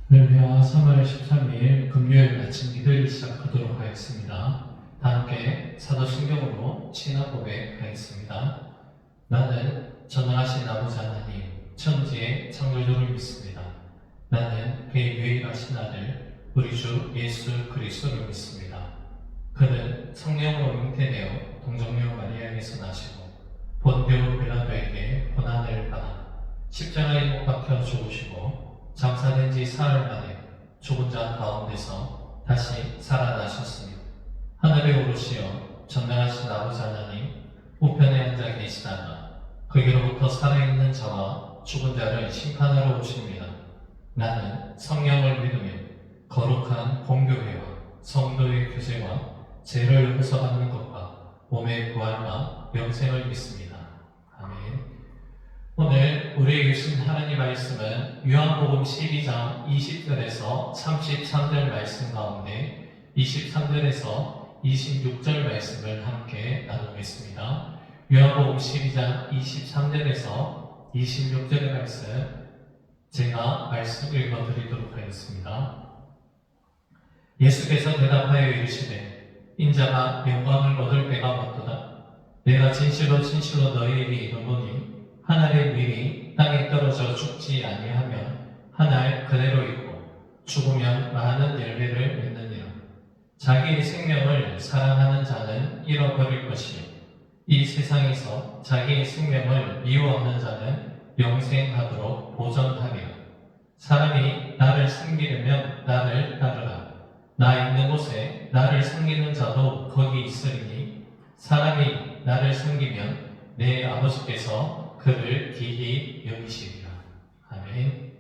할렐루야. 3월 13일 금요일 아침 기도를 시작하도록 하겠습니다. 다 함께 사도신경으로 신앙 고백하겠습니다. 나는 전능하신 아버지 하나님, 천지의 창조주를 믿습니다. 나는 그의 유일하신 아들, 우리 주 예수 그리스도를 믿습니다. 그는 성령으로 잉태되어 동정녀 마리아에게서 나시고 본디오 빌라도에게 고난을 받아 십자가에 못 박혀 죽으시고 장사된 지 사흘 만에 죽은 자 가운데서 다시 살아나셨으며 하늘에 오르시어 전능하신 아버지 하나님 우편에 앉아 계시다가 거기로부터 살아있는 자와 죽은 자를 심판하러 오십니다. 나는 성령을 믿으며 거룩한 공교회와 성도의 교제와 죄를 용서받는 것과 몸의 부활과 영생을 믿습니다. 아멘. 오늘 우리에게 주신 하나님 말씀은 요한복음 12장 20절에서 33절 말씀 가운데 23절에서 26절 말씀을 함께 나누겠습니다. 요한복음 12장 23절에서 26절의 말씀 제가 말씀 읽어드리도록 하겠습니다. 예수께서 대답하여 이르시되 인자가 영광을 얻을 때가 왔도다. 내가 진실로 진실로 너희에게 이르노니 한 알의 밀이 땅에 떨어져 죽지 아니하면 한 알 그대로 있고 죽으면 많은 열매를 맺느니라. 자기의 생명을 사랑하는 자는 잃어버릴 것이요 이 세상에서 자기의 생명을 미워하는 자는 영생하도록 보전하리라. 사람이 나를 섬기려면 나를 따르라. 나 있는 곳에 나를 섬기는 자도 거기 있으리니 사람이 나를 섬기면 내 아버지께서 그를 기히 여기시리라. 아멘.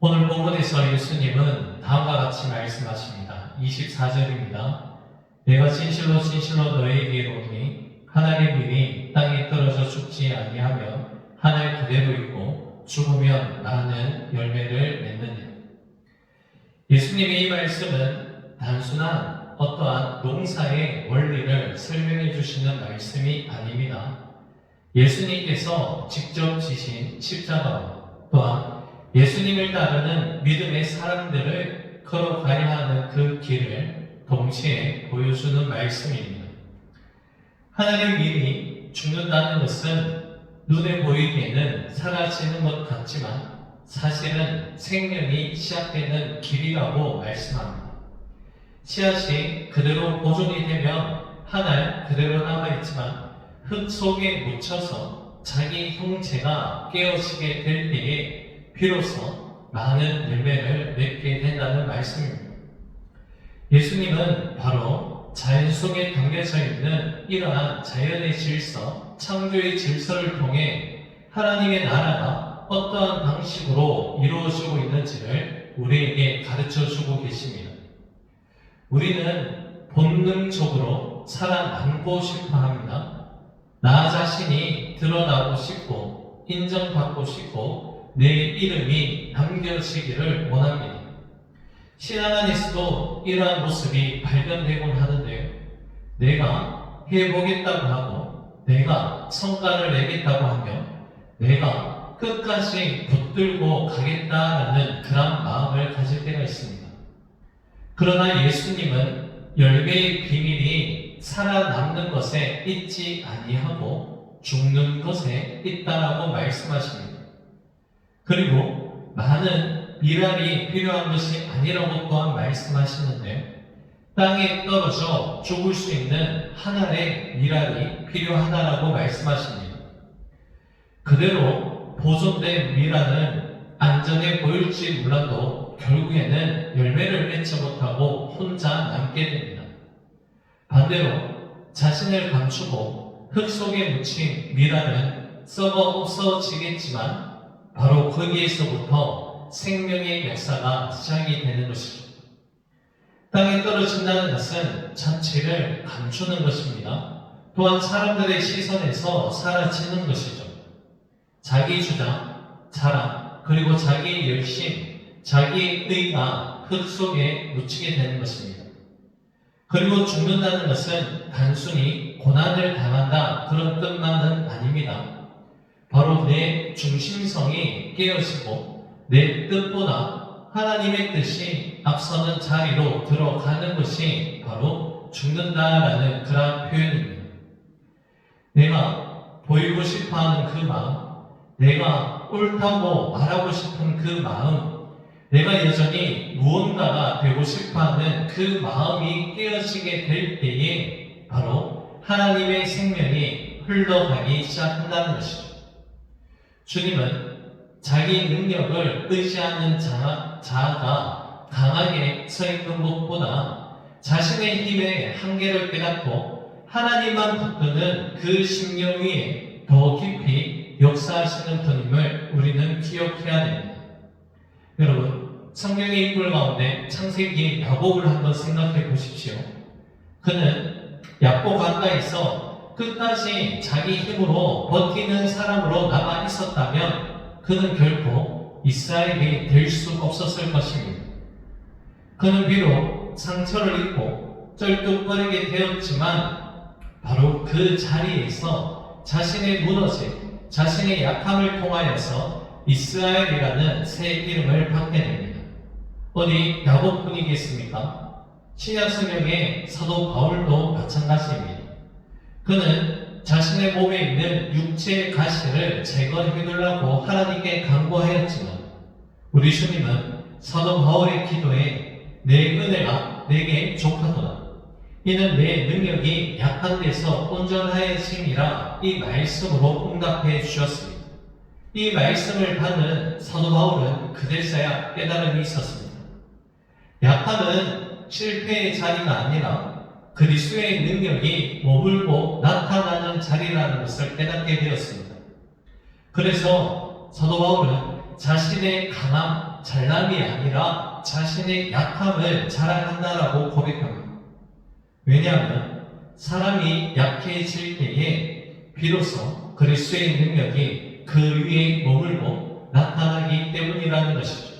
오늘 본문에서 예수님은 다음과 같이 말씀하십니다. 24절입니다. 내가 진실로 진실로 너희에게 이르노니 한 알의 밀이 땅에 떨어져 죽지 아니하면 한 알 그대로 있고 죽으면 많은 열매를 맺느니라. 예수님의 이 말씀은 단순한 어떠한 농사의 원리를 설명해 주시는 말씀이 아닙니다. 예수님께서 직접 지신 십자가와 또한 예수님을 따르는 믿음의 사람들을 걸어가야 하는 그 길을 동시에 보여주는 말씀입니다. 하나님의 밀이 죽는다는 것은 눈에 보이기에는 사라지는 것 같지만 사실은 생명이 시작되는 길이라고 말씀합니다. 씨앗이 그대로 보존이 되면 한 알 그대로 남아있지만 흙 속에 묻혀서 자기 형체가 깨어지게 될 때에 비로소 많은 열매를 맺게 된다는 말씀입니다. 예수님은 바로 자연 속에 담겨져 있는 이러한 자연의 질서, 창조의 질서를 통해 하나님의 나라가 어떠한 방식으로 이루어지고 있는지를 우리에게 가르쳐주고 계십니다. 우리는 본능적으로 살아남고 싶어 합니다. 나 자신이 드러나고 싶고 인정받고 싶고 내 이름이 남겨지기를 원합니다. 신앙 안에서도 이러한 모습이 발견되곤 하는데요. 내가 해보겠다고 하고 내가 성과를 내겠다고 하며 내가 끝까지 붙들고 가겠다라는 그런 마음을 가질 때가 있습니다. 그러나 예수님은 열매의 비밀이 살아남는 것에 있지 아니하고 죽는 것에 있다라고 말씀하십니다. 그리고 많은 미랄이 필요한 것이 아니라고 또한 말씀하시는데 땅에 떨어져 죽을 수 있는 한 알의 미랄이 필요하다라고 말씀하십니다. 그대로 보존된 미랄은 안전해 보일지 몰라도 결국에는 열매를 맺지 못하고 혼자 남게 됩니다. 반대로 자신을 감추고 흙 속에 묻힌 미랄은 썩어 없어지겠지만 바로 거기에서부터 생명의 역사가 시작이 되는 것이죠. 땅에 떨어진다는 것은 자체를 감추는 것입니다. 또한 사람들의 시선에서 사라지는 것이죠. 자기 주장, 자랑, 그리고 자기의 열심, 자기의 의가 흙 속에 묻히게 되는 것입니다. 그리고 죽는다는 것은 단순히 고난을 당한다 그런 뜻만은 아닙니다. 바로 내 중심성이 깨어지고 내 뜻보다 하나님의 뜻이 앞서는 자리로 들어가는 것이 바로 죽는다라는 그런 표현입니다. 내가 보이고 싶어하는 그 마음, 내가 옳다고 말하고 싶은 그 마음, 내가 여전히 무언가가 되고 싶어하는 그 마음이 깨어지게 될 때에 바로 하나님의 생명이 흘러가기 시작한다는 것이죠. 주님은 자기 능력을 의지하는 자아가 강하게 서 있는 것보다 자신의 힘의 한계를 깨닫고 하나님만 붙드는 그 심령 위에 더 깊이 역사하시는 분임을 우리는 기억해야 됩니다. 여러분, 성경의 인물 가운데 창세기 야곱을 한번 생각해 보십시오. 그는 야곱 가까이서 끝까지 자기 힘으로 버티는 사람으로 남아 있었다면 그는 결코 이스라엘이 될 수 없었을 것입니다. 그는 비록 상처를 입고 쩔뚝거리게 되었지만 바로 그 자리에서 자신의 무너짐, 자신의 약함을 통하여서 이스라엘이라는 새 이름을 받게 됩니다. 어디 야곱뿐이겠습니까? 신약 성경의 사도 바울도 마찬가지입니다. 그는 자신의 몸에 있는 육체의 가시를 제거해두려고 하나님께 간구하였지만 우리 주님은 사도 바울의 기도에 내 은혜가 내게 족하도다. 이는 내 능력이 약한 데서 온전하여짐이라 이 말씀으로 응답해 주셨습니다. 이 말씀을 받는 사도 바울은 그제서야 깨달음이 있었습니다. 약함은 실패의 자리가 아니라 그리스도의 능력이 머물고 나타나는 자리라는 것을 깨닫게 되었습니다. 그래서 사도 바울은 자신의 강함, 잘남이 아니라 자신의 약함을 자랑한다라고 고백합니다. 왜냐하면 사람이 약해질 때에 비로소 그리스도의 능력이 그 위에 머물고 나타나기 때문이라는 것이죠.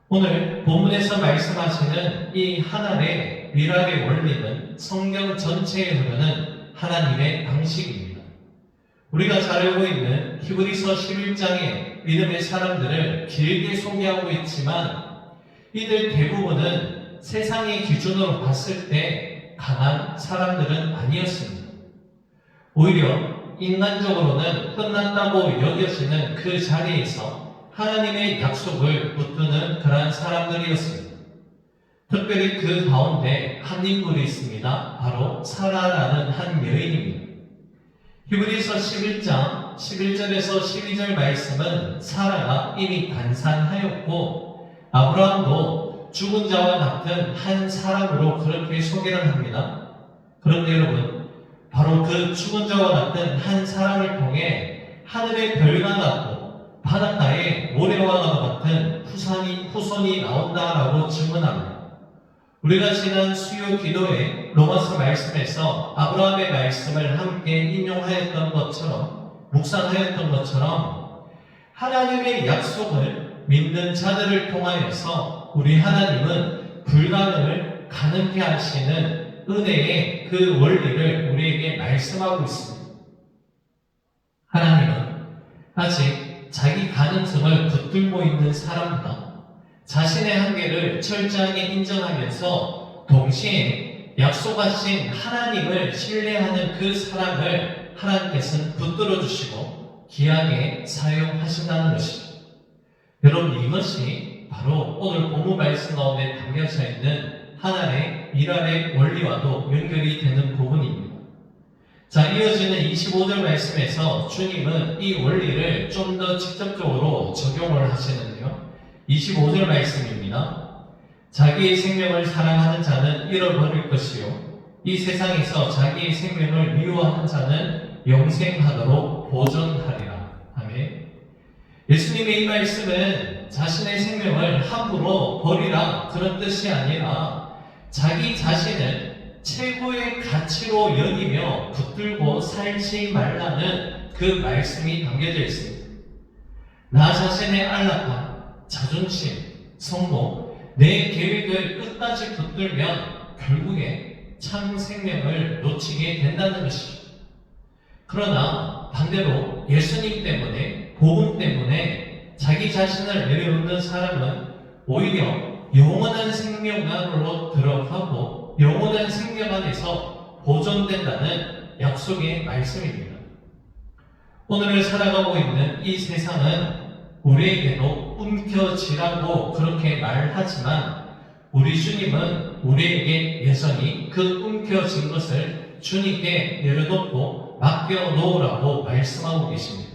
오늘 본문에서 말씀하시는 이 하나의 위랄의 원리는 성경 전체에 흐르는 하나님의 방식입니다. 우리가 잘 알고 있는 히브리서 11장의 믿음의 사람들을 길게 소개하고 있지만 이들 대부분은 세상의 기준으로 봤을 때 강한 사람들은 아니었습니다. 오히려 인간적으로는 끝났다고 여겨지는 그 자리에서 하나님의 약속을 붙드는 그러한 사람들이었습니다. 특별히 그 가운데 한 인물이 있습니다. 바로 사라라는 한 여인입니다. 히브리서 11장 11절에서 12절 말씀은 사라가 이미 단산하였고 아브라함도 죽은 자와 같은 한 사람으로 그렇게 소개를 합니다. 그런데 여러분, 바로 그 죽은 자와 같은 한 사람을 통해 하늘의 별과 같고 바닷가에 모래와 같은 후손이 나온다라고 증언합니다. 우리가 지난 수요 기도에 로마서 말씀에서 아브라함의 말씀을 함께 인용하였던 것처럼 묵상하였던 것처럼 하나님의 약속을 믿는 자들을 통하여서 우리 하나님은 불가능을 가능케 하시는 은혜의 그 원리를 우리에게 말씀하고 있습니다. 하나님은 아직 자기 가능성을 붙들고 있는 사람보다 자신의 한계를 철저하게 인정하면서 동시에 약속하신 하나님을 신뢰하는 그 사람을 하나님께서는 붙들어 주시고 귀하게 사용하신다는 것입니다. 여러분, 이것이 바로 오늘 본문 말씀 가운데 담겨져 있는 하나의 미랄의 원리와도 연결이 되는 부분입니다. 자, 이어지는 25절 말씀에서 주님은 이 원리를 좀 더 직접적으로 적용을 하시는데요. 25절 말씀입니다. 자기의 생명을 사랑하는 자는 잃어버릴 것이요 이 세상에서 자기의 생명을 미워하는 자는 영생하도록 보존하리라. 아멘. 예수님의 이 말씀은 자신의 생명을 함부로 버리라 그런 뜻이 아니라 자기 자신을 최고의 가치로 여기며 붙들고 살지 말라는 그 말씀이 담겨져 있습니다. 나 자신의 안락함, 자존심, 성공, 내 계획을 끝까지 붙들면 결국에 참 생명을 놓치게 된다는 것입니다. 그러나 반대로 예수님 때문에, 복음 때문에 자기 자신을 내려놓는 사람은 오히려 영원한 생명 안으로 들어가고 영원한 생명 안에서 보존된다는 약속의 말씀입니다. 오늘을 살아가고 있는 이 세상은 우리에게도 움켜쥐라고 그렇게 말하지만 우리 주님은 우리에게 여전히 그 움켜쥔 것을 주님께 내려놓고 맡겨놓으라고 말씀하고 계십니다.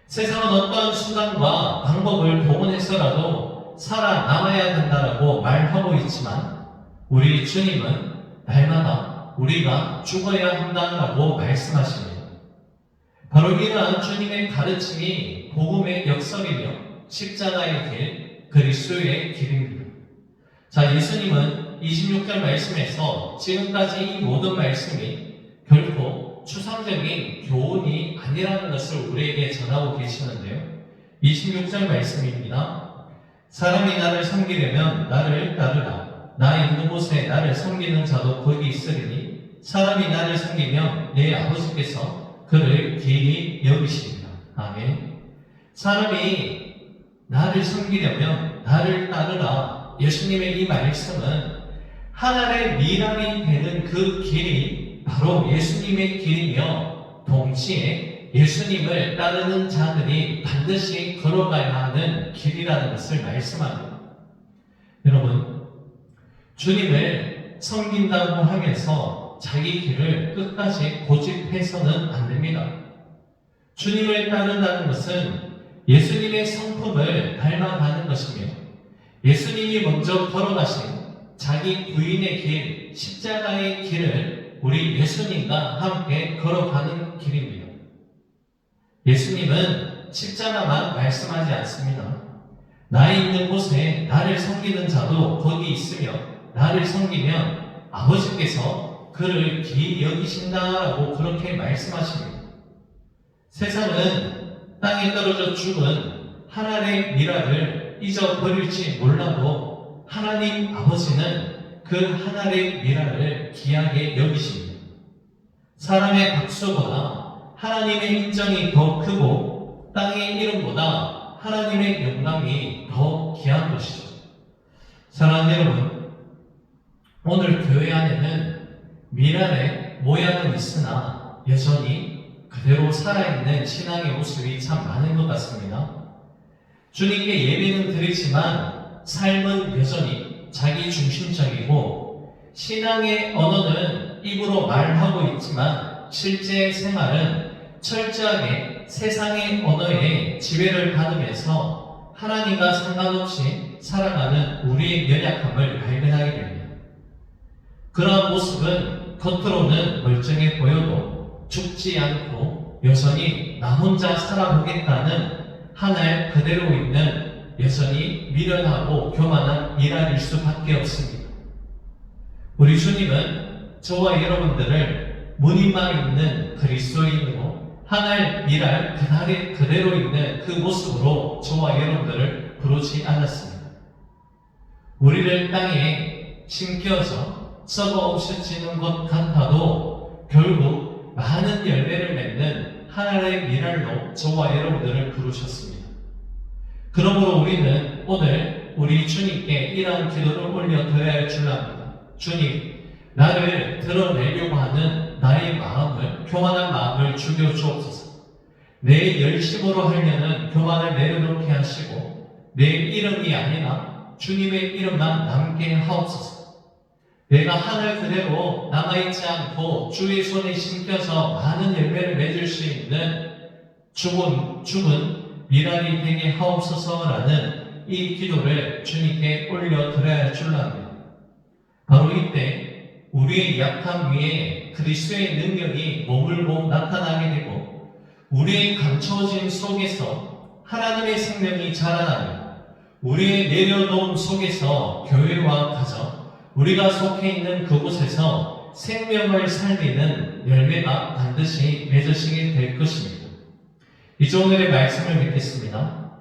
세상은 어떠한 수단과 방법을 동원해서라도 살아남아야 된다라고 말하고 있지만 우리 주님은 날마다 우리가 죽어야 한다라고 말씀하십니다. 바로 이러한 주님의 가르침이 복음의 역설이며 십자가의 길, 그리스도의 길입니다. 자, 예수님은 26절 말씀에서 지금까지 이 모든 말씀이 결코 추상적인 교훈이 아니라는 것을 우리에게 전하고 계시는데요. 26절 말씀입니다. 사람이 나를 섬기려면 나를 따르라. 나 있는 곳에 나를 섬기는 자도 거기 있으리니 사람이 나를 섬기면 내 아버지께서 그를 귀히 여기십니다. 아멘. 사람이 나를 섬기려면 나를 따르라. 예수님의 이 말씀은 하나님의 미랄이 되는 그 길이 바로 예수님의 길이며 동시에 예수님을 따르는 자들이 반드시 걸어가야 하는 길이라는 것을 말씀합니다. 여러분, 주님을 섬긴다고 하면서 자기 길을 끝까지 고집해서는 안 됩니다. 주님을 따른다는 것은 예수님의 성품을 닮아가는 것이며 예수님이 먼저 걸어가신 자기 부인의 길, 십자가의 길을 우리 예수님과 함께 걸어가는 길입니다. 예수님은 십자가만 말씀하지 않습니다. 나 있는 곳에 나를 섬기는 자도 거기 있으며 나를 섬기면 아버지께서 그를 귀히 여기신다라고 그렇게 말씀하십니다. 세상은 땅에 떨어져 죽은 하나님의 미랄을 잊어버릴지 몰라도 하나님 아버지는 그 하나님의 미랄을 귀하게 여기십니다. 사람의 박수보다 하나님의 인정이 더 크고 땅의 이름보다 하나님의 영광이 더 귀한 것이죠. 사랑하는 여러분, 오늘 교회 안에는 미랄의 모양은 있으나 여전히 그대로 살아있는 신앙의 모습이 참 많은 것 같습니다. 주님께 예배는 드리지만 삶은 여전히 자기 중심적이고 신앙의 언어는 입으로 말하고 있지만 실제 생활은 철저하게 세상의 언어에 지배를 받으면서 하나님과 상관없이 살아가는 우리의 연약함을 발견하게 됩니다. 그러한 모습은 겉으로는 멀쩡해 보여도 죽지 않고 여전히 나 혼자 살아보겠다는 하늘 그대로 있는 여전히 미련하고 교만한 미랄일 수밖에 없습니다. 우리 주님은 저와 여러분들을 무늬만 있는 그리스도인으로 하늘 미랄 그대로 있는 그 모습으로 저와 여러분들을 부르지 않았습니다. 우리를 땅에 심겨져 썩어 없어지는 것 같아도 결국 많은 열매를 맺는 하나님의 미랄로 저와 여러분들을 부르셨습니다. 그러므로 우리는 오늘 우리 주님께 이러한 기도를 올려드려야 할 줄 압니다. 주님, 나를 드러내려고 하는 나의 마음을, 교만한 마음을 죽여주옵소서. 내 열심으로 하려는 교만을 내려놓게 하시고 내 이름이 아니라 주님의 이름만 남게 하옵소서. 내가 하늘 그대로 남아있지 않고 주의 손에 심겨서 많은 열매를 맺을 수 있는 죽은 미랄이 되게 하옵소서라는 이 기도를 주님께 올려드려야 할 줄 압니다. 바로 이때 우리의 약함 위에 그리스도의 능력이 머물고 나타나게 되고 우리의 감춰진 속에서 하나님의 생명이 자라나며 우리의 내려놓음 속에서 교회와 가정, 우리가 속해 있는 그곳에서 생명을 살리는 열매가 반드시 맺어지게 될 것입니다. 이제 오늘의 말씀을 믿겠습니다.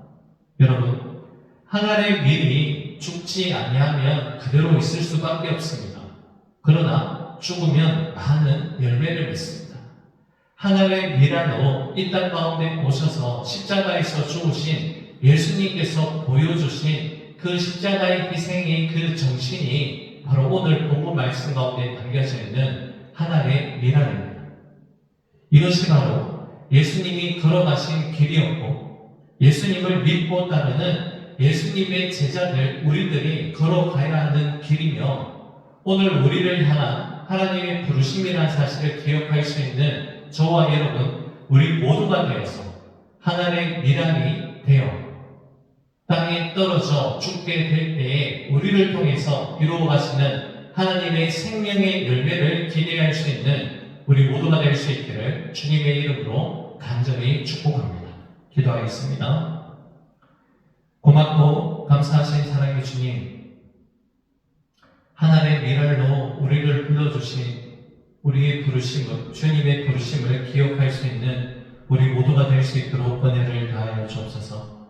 여러분, 하나님의 밀이 죽지 아니하면 그대로 있을 수밖에 없습니다. 그러나 죽으면 많은 열매를 맺습니다. 하나님의 미랄로 이 땅 가운데 오셔서 십자가에서 죽으신 예수님께서 보여주신 그 십자가의 희생의 그 정신이 바로 오늘 본문 말씀 가운데 담겨져 있는 하나님의 미랄입니다. 이것이 바로 예수님이 걸어가신 길이었고 예수님을 믿고 따르는 예수님의 제자들 우리들이 걸어가야 하는 길이며 오늘 우리를 향한 하나님의 부르심이라는 사실을 기억할 수 있는 저와 여러분 우리 모두가 되어서 하나님의 미랄이 되어 땅에 떨어져 죽게 될 때에 우리를 통해서 이루어가시는 하나님의 생명의 열매를 기대할 수 있는 우리 모두가 될 수 있기를 주님의 이름으로 간절히 축복합니다. 기도하겠습니다. 고맙고 감사하신 사랑의 주님, 하나님의 미랄로 우리를 불러주신 우리의 부르심을, 주님의 부르심을 기억할 수 있는 우리 모두가 될 수 있도록 은혜를 다하여 주옵소서.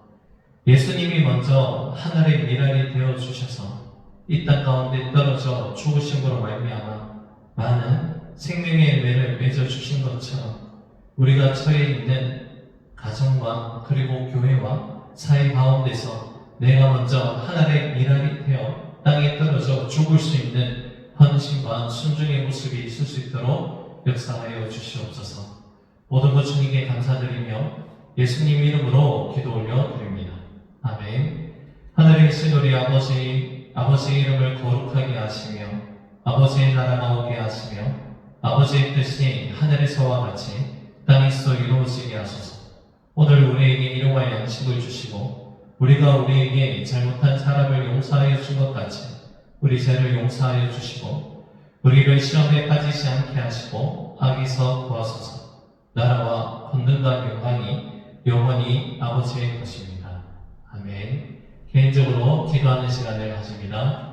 예수님이 먼저 하늘의 미랄이 되어 주셔서 이 땅 가운데 떨어져 죽으심으로 말미암아 많은 생명의 열매를 맺어 주신 것처럼 우리가 처해 있는 가정과 그리고 교회와 사회 가운데서 내가 먼저 하늘의 미랄이 되어 땅에 떨어져 죽을 수 있는 헌신과 순종의 모습이 있을 수 있도록 역사하여 주시옵소서. 모든 것 주님께 감사드리며 예수님 이름으로 기도 올려드립니다. 아멘. 하늘에 계신 우리 아버지의 이름을 거룩하게 하시며 아버지의 나라가 오게 하시며 아버지의 뜻이 하늘에서와 같이 땅에서 이루어지게 하소서. 오늘 우리에게 일용할 양식을 주시고 우리가 우리에게 잘못한 사람을 용서하여 준 것 같이 우리 죄를 용서하여 주시고 우리를 시험에 빠지지 않게 하시고 악에서 구하소서. 나라와 권능과 영광이 영원히 아버지의 것입니다. 아멘. 개인적으로 기도하는 시간을 가집니다.